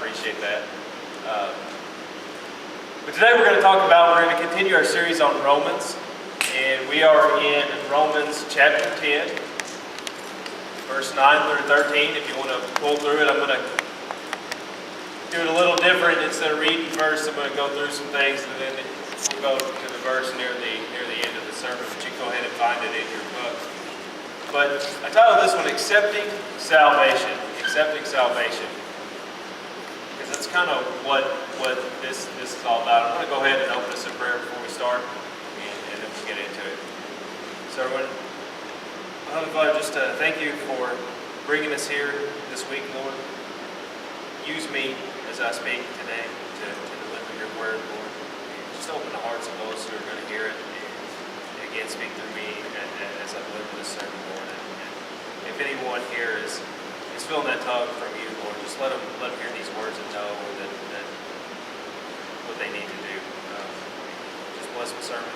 appreciate that. But today we're going to continue our series on Romans, and we are in Romans chapter 10, verse 9 through 13. If you want to pull through it, I'm going to do it a little different. Instead of reading verse, I'm going to go through some things, and then we'll go to the verse near the end of the sermon, but you can go ahead and find it in your book. But I titled this one, Accepting Salvation. Accepting Salvation. Because that's kind of what this is all about. I'm going to go ahead and open us in prayer before we start, and then we'll get into it. So everyone, Heavenly Father, just thank you for bringing us here this week, Lord. Use me as I speak today to deliver your word, Lord. Just open the hearts of those who are going to hear it, and again, speak through me as I deliver this sermon, Lord. And if anyone here is feeling that tug from you, Lord, just let them hear these words and know that what they need to do. Just bless the sermon.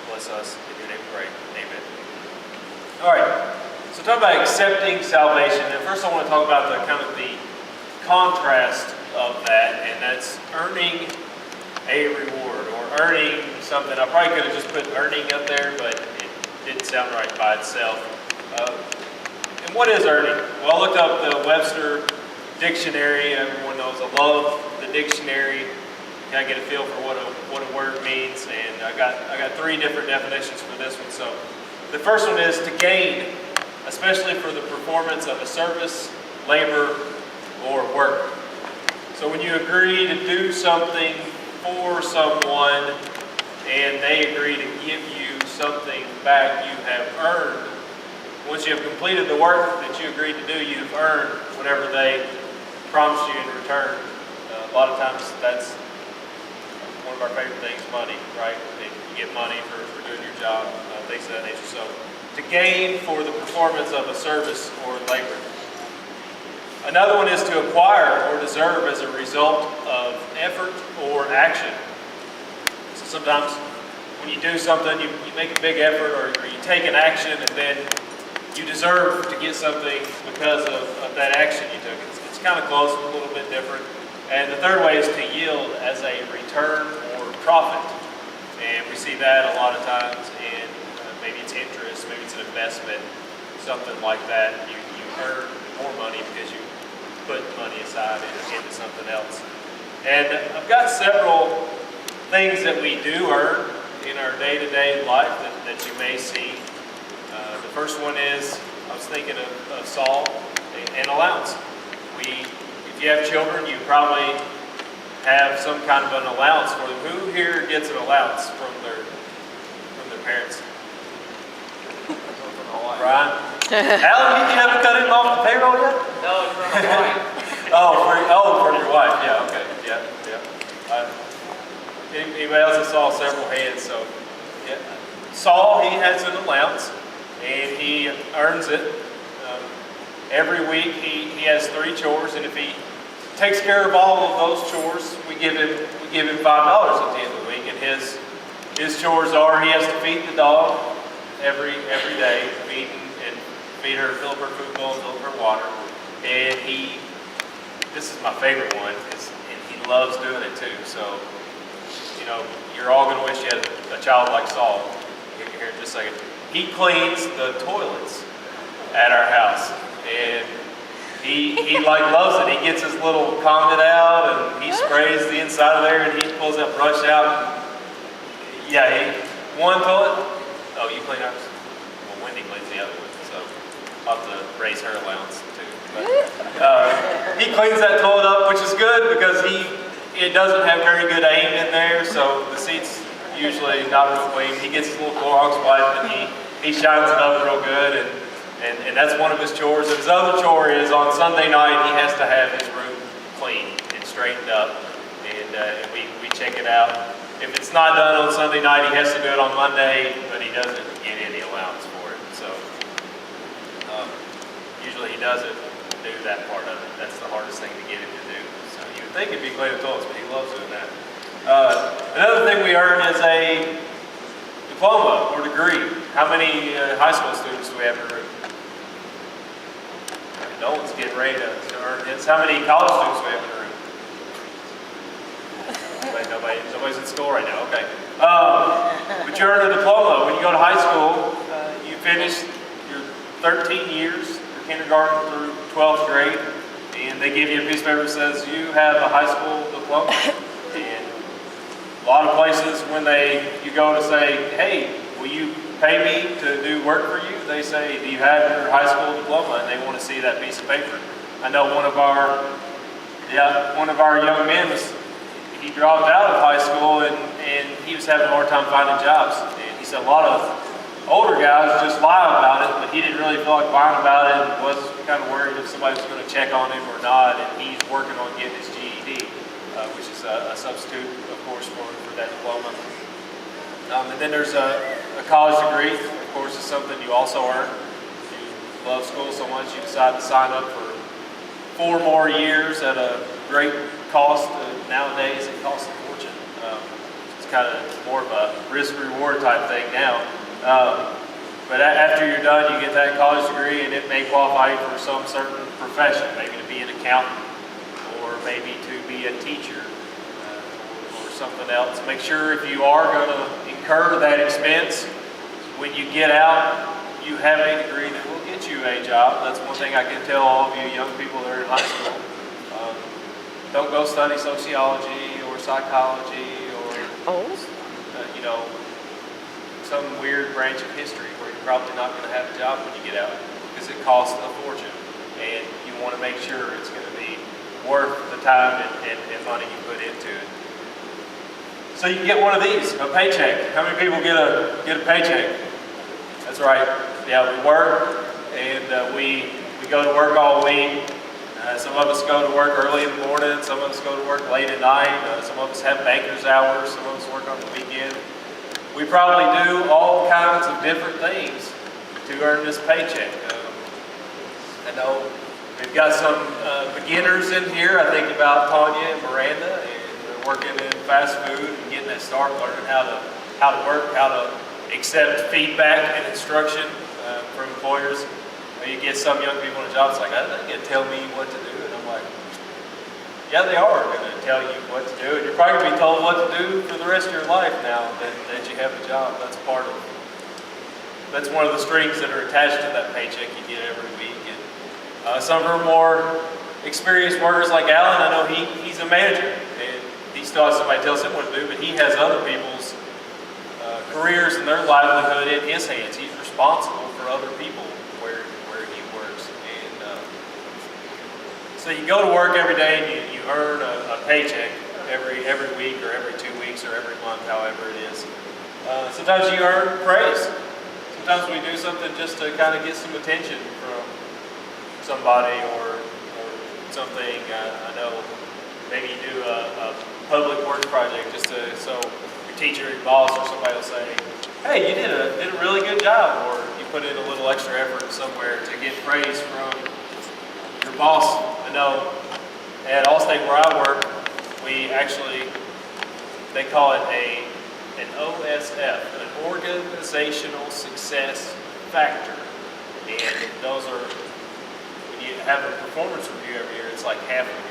Bless us. In your name we pray. Amen. All right. So talk about accepting salvation. And first I want to talk about the contrast of that, and that's earning a reward or earning something. I probably could have just put earning up there, but it didn't sound right by itself. And what is earning? Well, I looked up the Webster Dictionary. Everyone knows I love the dictionary. Kind of get a feel for what a word means, and I got three different definitions for this one. So the first one is to gain, especially for the performance of a service, labor, or work. So when you agree to do something for someone and they agree to give you something back, you have earned. Once you have completed the work that you agreed to do, you've earned whatever they promised you in return. A lot of times that's one of our favorite things, money, right? You get money for doing your job, things of that nature. So to gain for the performance of a service or labor. Another one is to acquire or deserve as a result of effort or action. So sometimes when you do something, you make a big effort or you take an action, and then you deserve to get something because of that action you took. It's kind of close, a little bit different. And the third way is to yield as a return or profit. And we see that a lot of times in maybe it's interest, maybe it's an investment, something like that. You earn more money because you put money aside into something else. And I've got several things that we do earn in our day-to-day life that you may see. The first one is, I was thinking of Saul, an allowance. If you have children, you probably have some kind of an allowance for them. Who here gets an allowance from their parents? Brian? Alan, you haven't cut him off the payroll yet? No, it's from my wife. For your wife. Yeah, okay. Yeah. Anybody else that saw several hands? So, yeah. Saul, he has an allowance, and he earns it. Every week he has 3 chores, and if he takes care of all of those chores, we give him $5 at the end of the week. And his chores are he has to feed the dog every day, feed her, fill up her food bowl, fill up her water. And this is my favorite one, and he loves doing it too. So, you're all going to wish you had a child like Saul. Here in just a second. He cleans the toilets at our house, and he loves it. He gets his little Condit out, and he sprays the inside of there, and he pulls that brush out. Yeah, one toilet. Oh, you clean ours? Well, Wendy cleans the other one, so I'll have to raise her allowance too. But, he cleans that toilet up, which is good because it doesn't have very good aim in there, so the seat's usually not real clean. He gets his little Clorox wipe and he shines it up real good, and that's one of his chores. And his other chore is on Sunday night he has to have his room clean and straightened up, and we check it out. If it's not done on Sunday night, he has to do it on Monday, but he doesn't get any allowance for it. So usually he doesn't do that part of it. That's the hardest thing to get him to do. So you would think it'd be cleaning toilets, but he loves doing that. Another thing we earn is a diploma or degree. How many high school students do we have in the room? Nolan's getting ready to earn his. How many college students do we have in the room? Nobody's in school right now. Okay. But you earn a diploma. When you go to high school, you finish your 13 years, your kindergarten through 12th grade, and they give you a piece of paper that says you have a high school diploma. And a lot of places, when you go to say, hey, will you pay me to do work for you? They say, do you have your high school diploma? And they want to see that piece of paper. I know one of our young men he dropped out of high school and he was having a hard time finding jobs. And he said a lot of older guys just lie about it, but he didn't really feel like lying about it and was kind of worried if somebody was going to check on him or not. And he's working on getting his GED, which is a substitute, of course, for that diploma. And then there's a college degree. Of course, is something you also earn. If you love school so much, you decide to sign up for 4 more years at a great cost. Nowadays, it costs a fortune. It's kind of more of a risk-reward type thing now. But after you're done, you get that college degree, and it may qualify you for some certain profession, maybe to be an accountant, or maybe to be a teacher, or something else. Make sure if you are going to incur that expense, when you get out, you have a degree that will get you a job. That's one thing I can tell all of you young people that are in high school. Don't go study sociology or psychology or, some weird branch of history where you're probably not going to have a job when you get out because it costs a fortune. And you want to make sure it's going to be worth the time and money you put into it. So you can get one of these, a paycheck. How many people get a paycheck? That's right. Yeah, we work and we go to work all week. Some of us go to work early in the morning. Some of us go to work late at night. Some of us have banker's hours. Some of us work on the weekend. We probably do all kinds of different things to earn this paycheck. I know we've got some beginners in here. I think about Tanya and Miranda, and they're working in fast food and getting that start, learning how to work, how to accept feedback and instruction from employers. You get some young people in jobs like, they're going to tell me what to do. And I'm like, yeah, they are going to tell you what to do. And you're probably going to be told what to do for the rest of your life now that you have a job. That's one of the strings that are attached to that paycheck you get every week. And some of our more experienced workers like Alan, I know he's a manager. And he still has somebody tell him what to do, but he has other people's careers and their livelihood in his hands. He's responsible for other people where he works. And so you go to work every day and you earn a paycheck every week or every 2 weeks or every month, however it is. Sometimes you earn praise. Sometimes we do something just to kind of get some attention from somebody or something. I know maybe you do a public works project just so your teacher, your boss, or somebody will say, hey, you did a really good job, or you put in a little extra effort somewhere to get praise from your boss. I know at Allstate where I work, they call it an OSF, an Organizational Success Factor. And those are, when you have a performance review every year, it's like half of your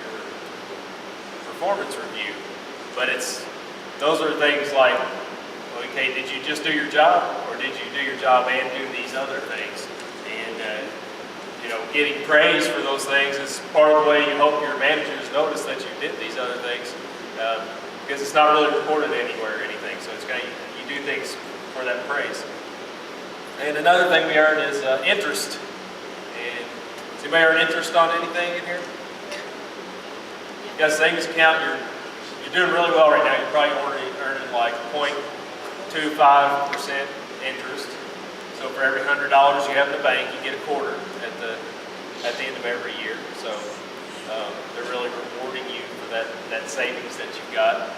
performance review. But those are things like, okay, did you just do your job, or did you do your job and do these other things? And getting praise for those things is part of the way you hope your managers notice that you did these other things, because it's not really reported anywhere or anything. So you do things for that praise. And another thing we earn is interest. And does anybody earn interest on anything in here? You got a savings account. You're doing really well right now. You're probably already earning like 0.25% interest. So for every $100 you have in the bank, you get a quarter at the end of every year. So they're really rewarding you for that savings that you've got.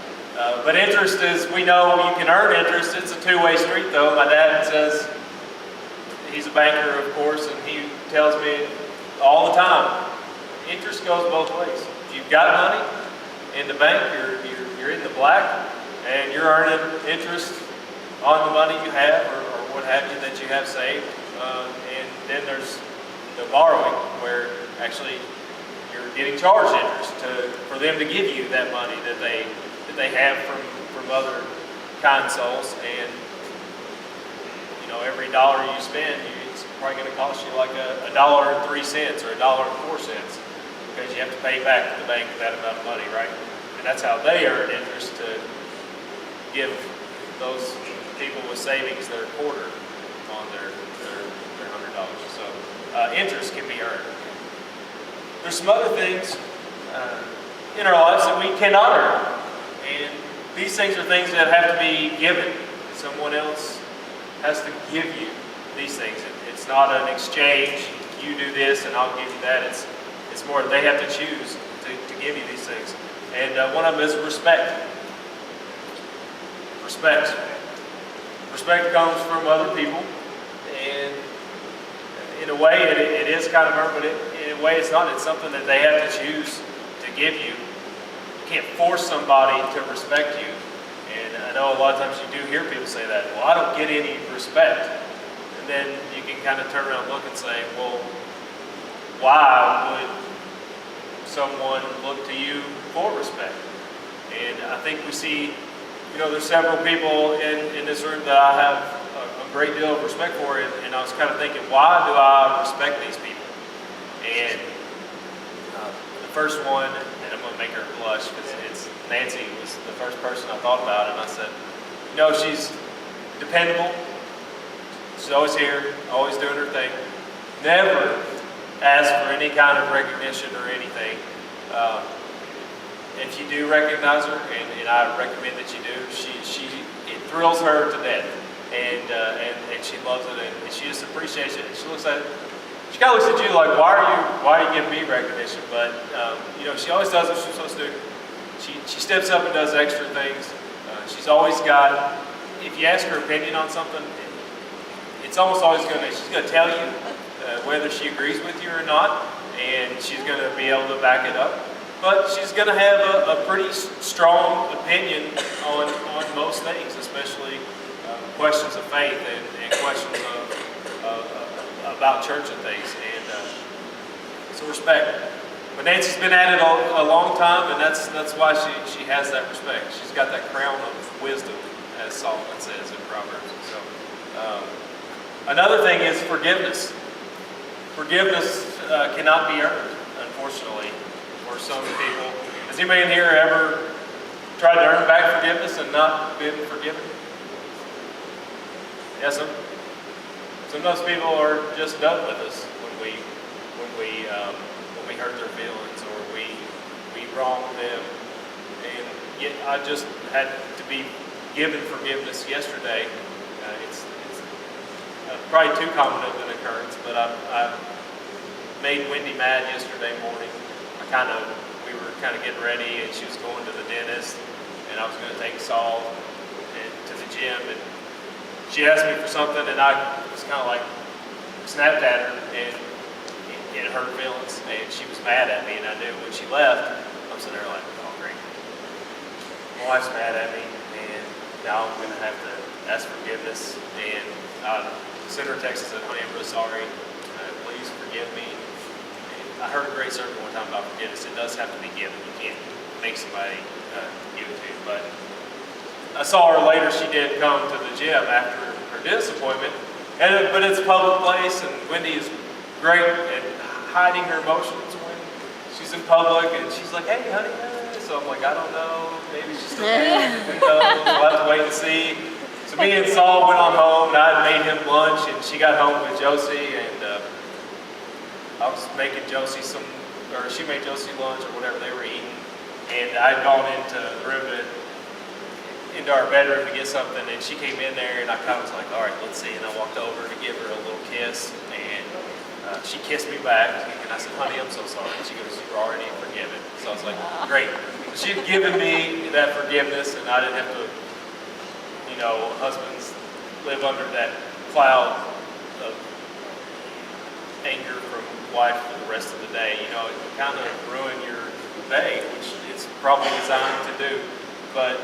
But interest is, we know you can earn interest. It's a two-way street though. My dad says, he's a banker of course, and he tells me all the time, interest goes both ways. If you've got money in the bank, you're in the black, and you're earning interest on the money you have or what have you that you have saved. And then there's the borrowing, where actually you're getting charged interest for them to give you that money that they that they have from other kind souls. And every dollar you spend, it's probably going to cost you like $1.03 or $1.04, because you have to pay back to the bank that amount of money, right? And that's how they earn interest, to give those people with savings their quarter on their $100. So interest can be earned. There's some other things in our lives that we cannot earn, and these things are things that have to be given. Someone else has to give you these things. It's not an exchange. You do this and I'll give you that. It's more they have to choose to give you these things. And one of them is respect. Respect. Respect comes from other people, and in a way it is kind of earned, but in a way it's not. It's something that they have to choose to give you. You can't force somebody to respect you. And I know a lot of times you do hear people say that, well, I don't get any respect. And then you can kind of turn around and look and say, well, why would someone look to you for respect? And I think we see, there's several people in this room that I have a great deal of respect for, and I was kind of thinking, why do I respect these people? And the first one, and I'm going to make her blush because Nancy was the first person I thought about, and I said, she's dependable. She's always here, always doing her thing. Never asks for any kind of recognition or anything. If you do recognize her, and I recommend that you do, it thrills her to death, and she loves it, and she just appreciates it. She looks at it. She kind of looks at you like, why are you giving me recognition? But she always does what she's supposed to do. She steps up and does extra things. She's always got, if you ask her opinion on something, it's almost always she's going to tell you whether she agrees with you or not, and she's going to be able to back it up. But she's going to have a pretty strong opinion on most things, especially questions of faith and questions about church and things. And so respect. But Nancy's been at it a long time, and that's why she has that respect. She's got that crown of wisdom, as Solomon says in Proverbs. So, another thing is forgiveness. Forgiveness cannot be earned, unfortunately, for some people. Has anybody in here ever tried to earn back forgiveness and not been forgiven? Yes, sometimes people are just done with us when we hurt their feelings or we wrong them. And yet I just had to be given forgiveness yesterday. It's probably too common of an occurrence, but I made Wendy mad yesterday morning. We were kind of getting ready, and she was going to the dentist, and I was going to take Saul to the gym, and she asked me for something, and I was kind of like snapped at her, and it hurt her feelings, and she was mad at me, and I knew when she left, I'm sitting there like, oh great, my wife's mad at me, and now I'm going to have to ask forgiveness. And I sent her a text and said, honey, I'm really sorry, please forgive me. And I heard a great sermon one time about forgiveness. It does have to be given. You can't make somebody give it to you. But I saw her later. She did come to the gym after her dentist appointment, but it's a public place, and Wendy is great at hiding her emotions when she's in public, and she's like, hey, honey, so I'm like, I don't know, maybe she's still mad, who knows, we'll have to wait and see. So me and Saul went on home, and I had made him lunch, and she got home with Josie, and I was making Josie she made Josie lunch or whatever they were eating, and I'd gone into the room into our bedroom to get something, and she came in there, and I kind of was like, all right, let's see, and I walked over to give her a little kiss, and she kissed me back, and I said, honey, I'm so sorry. And she goes, you're already forgiven. So I was like, great. She'd given me that forgiveness, and I didn't have to, husbands live under that cloud of anger from wife for the rest of the day. It can kind of ruin your day, which it's probably designed to do. But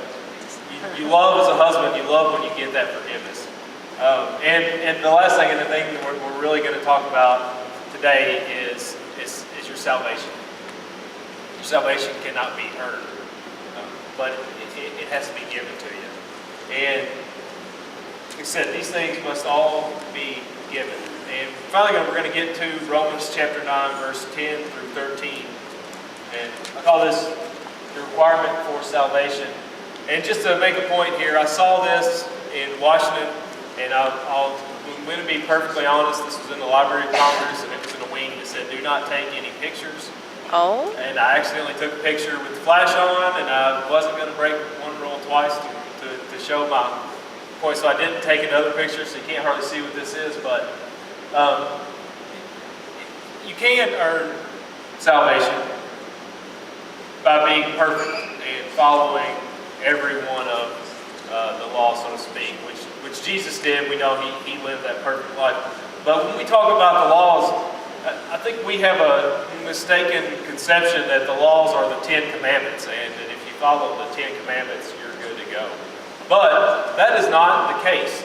you love as a husband, you love when you get that forgiveness. And the last thing, and the thing we're really going to talk about today is your salvation. Your salvation cannot be earned. but it has to be given to you. And like I said, these things must all be given. And finally, we're going to get to Romans chapter 9, verse 10 through 13. And I call this the requirement for salvation. And just to make a point here, I saw this in Washington, and I'm going to be perfectly honest, this was in the Library of Congress, and it was in a wing that said, do not take any pictures. Oh? And I accidentally took a picture with the flash on, and I wasn't going to break one rule twice to show my point, so I didn't take another picture, so you can't hardly see what this is, but you can earn salvation by being perfect and following every one of the law, so to speak, which Jesus did. We know he lived that perfect life. But when we talk about the laws, I think we have a mistaken conception that the laws are the 10 Commandments, and that if you follow the 10 Commandments, you're good to go. But that is not the case.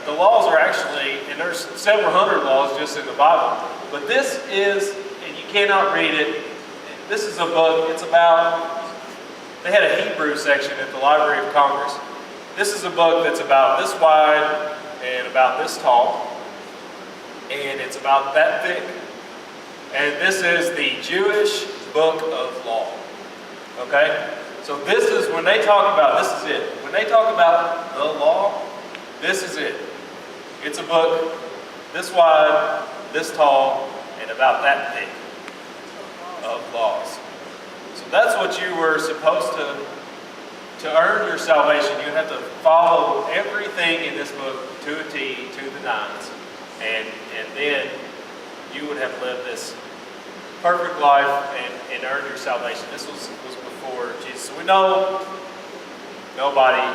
The laws are actually, and there's several hundred laws just in the Bible, but this is, and you cannot read it, this is a book, it's about, they had a Hebrew section at the Library of Congress. This is a book that's about this wide and about this tall, and it's about that thick. And this is the Jewish book of law. Okay? So this is, when they talk about, this is it. When they talk about the law, this is it. It's a book this wide, this tall, and about that thick of laws. So that's what you were supposed to earn your salvation. You have to follow everything in this book to a T, to the nines. And then you would have lived this perfect life and earned your salvation. This was before Jesus. So we know nobody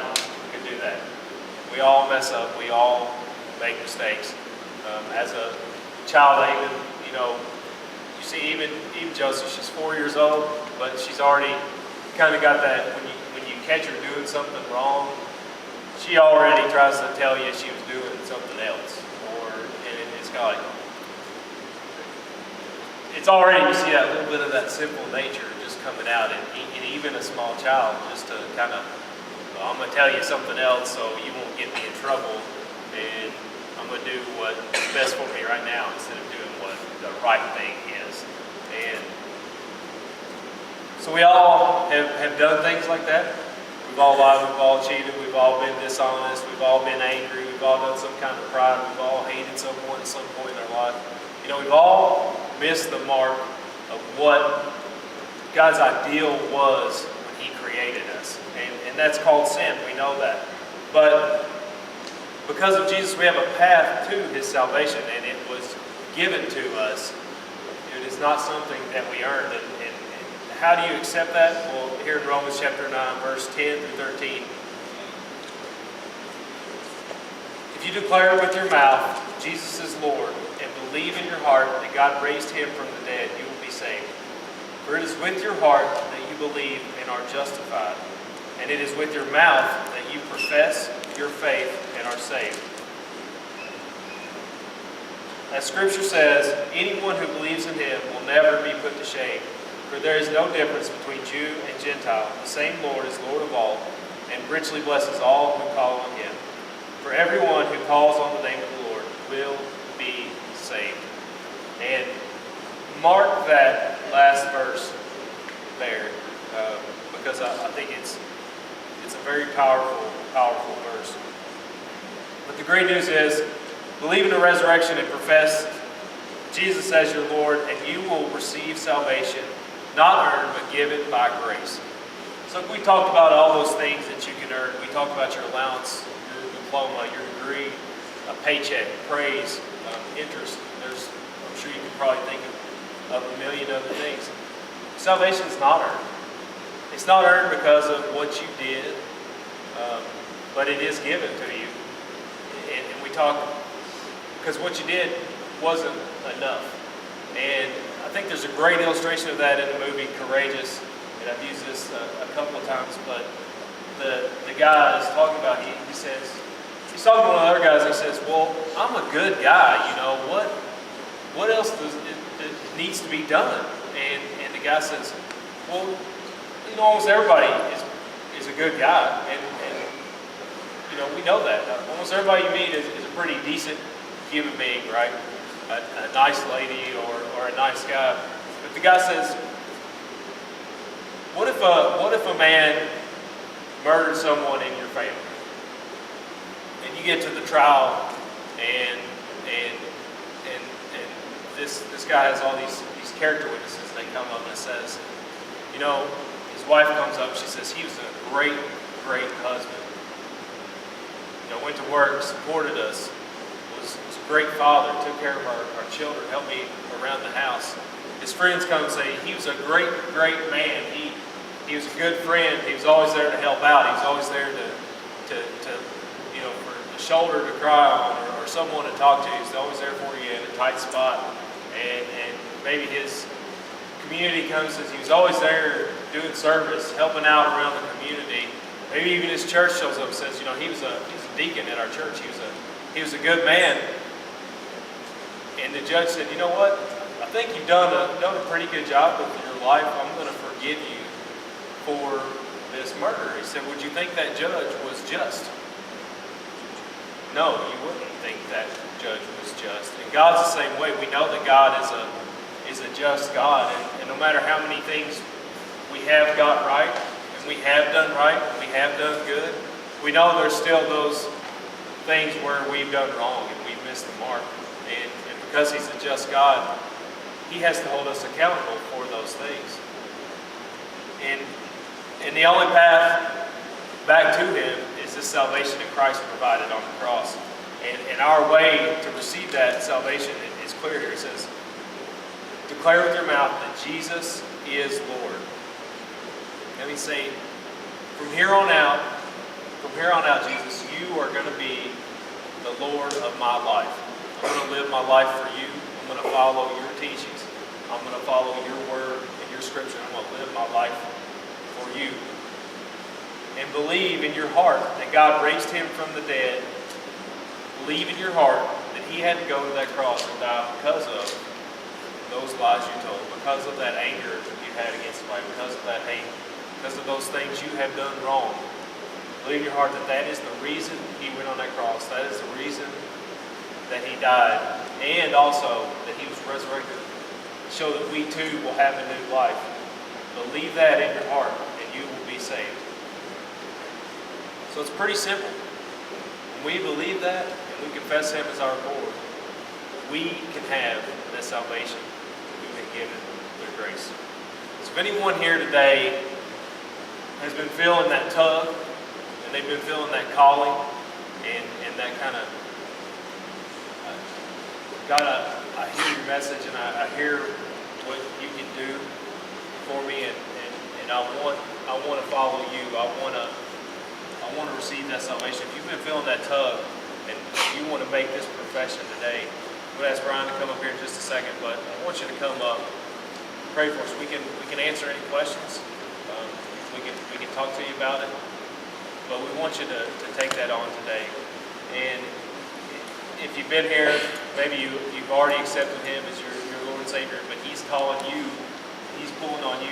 can do that. We all mess up. We all make mistakes. As a child, you see, even Joseph, she's 4 years old, but she's already kind of got that, when you catch her doing something wrong, she already tries to tell you she was doing something else. And it's kind of like, it's already, you see that little bit of that simple nature just coming out, and even a small child, just to kind of, I'm going to tell you something else so you won't get me in trouble, and I'm going to do what's best for me right now instead of doing what the right thing is. And so we all have done things like that. We've all lied, we've all cheated, we've all been dishonest, we've all been angry, we've all done some kind of pride, we've all hated someone at some point in our life. We've all missed the mark of what God's ideal was when He created us. And that's called sin, we know that. But because of Jesus, we have a path to His salvation, and it was given to us. It is not something that we earned. And how do you accept that? Well, here in Romans chapter 9, verse 10 through 13. If you declare with your mouth Jesus is Lord, and believe in your heart that God raised Him from the dead, you will be saved. For it is with your heart that you believe and are justified, and it is with your mouth that you profess your faith and are saved. As Scripture says, anyone who believes in Him will never be put to shame. For there is no difference between Jew and Gentile. The same Lord is Lord of all, and richly blesses all who call on Him. For everyone who calls on the name of the Lord will be saved. And mark that last verse there, because I think it's a very powerful verse. But the great news is, believe in the resurrection and profess Jesus as your Lord, and you will receive salvation, not earned, but given by grace. So we talked about all those things that you can earn. We talked about your allowance, your diploma, your degree, a paycheck, praise, interest. I'm sure you can probably think of a million other things. Salvation is not earned. It's not earned because of what you did, but it is given to you. And we talk, because what you did wasn't enough. And I think there's a great illustration of that in the movie Courageous, and I've used this a couple of times, but the guy is talking about, he says, he's talking to one of the other guys, he says, well, I'm a good guy, what else needs to be done? And the guy says, well, almost everybody is a good guy, and we know that. Almost everybody you meet is a pretty decent human being, right? A nice lady or a nice guy. But the guy says, what if a man murdered someone in your family? And you get to the trial, and this guy has all these character witnesses. They come up and it says, his wife comes up. She says he was a great husband. Went to work, supported us, was a great father, took care of our children, helped me around the house. His friends come and say he was a great man. He was a good friend. He was always there to help out. He was always there to for a shoulder to cry on or someone to talk to. He was always there for you in a tight spot. And maybe his community comes and says he was always there doing service, helping out around the community. Maybe even his church shows up and says, he was a deacon at our church. He was a good man. And the judge said, you know what? I think you've done a pretty good job with your life. I'm going to forgive you for this murder. He said, would you think that judge was just? No, you wouldn't think that judge was just. And God's the same way. We know that God is a just God. And no matter how many things we have got right, and we have done right, and we have done good, we know there's still those things where we've done wrong and we've missed the mark. And because He's a just God, He has to hold us accountable for those things. And the only path back to Him is this salvation that Christ provided on the cross. And our way to receive that salvation is clear here. It says, declare with your mouth that Jesus is Lord. Let me say, from here on out, Jesus, you are going to be the Lord of my life. I'm going to live my life for you. I'm going to follow your teachings. I'm going to follow your word and your scripture. I'm going to live my life for you. And believe in your heart that God raised Him from the dead. Believe in your heart that He had to go to that cross and die because of those lies you told, because of that anger you had against somebody, because of that hate, because of those things you have done wrong. Believe in your heart that that is the reason He went on that cross. That is the reason that He died. And also that He was resurrected to show that we too will have a new life. Believe that in your heart and you will be saved. So it's pretty simple. When we believe that and we confess Him as our Lord, we can have that salvation we've been given through grace. So if anyone here today has been feeling that tug, and they've been feeling that calling, and that kind of, God, I hear your message, and I hear what you can do for me, and I want to follow you. I want to receive that salvation. If you've been feeling that tug, and you want to make this profession today, I'm going to ask Brian to come up here in just a second, but I want you to come up, pray for us. We can answer any questions. We can talk to you about it, but we want you to take that on today. And if you've been here, maybe you've already accepted Him as your Lord and Savior, but He's calling you, He's pulling on you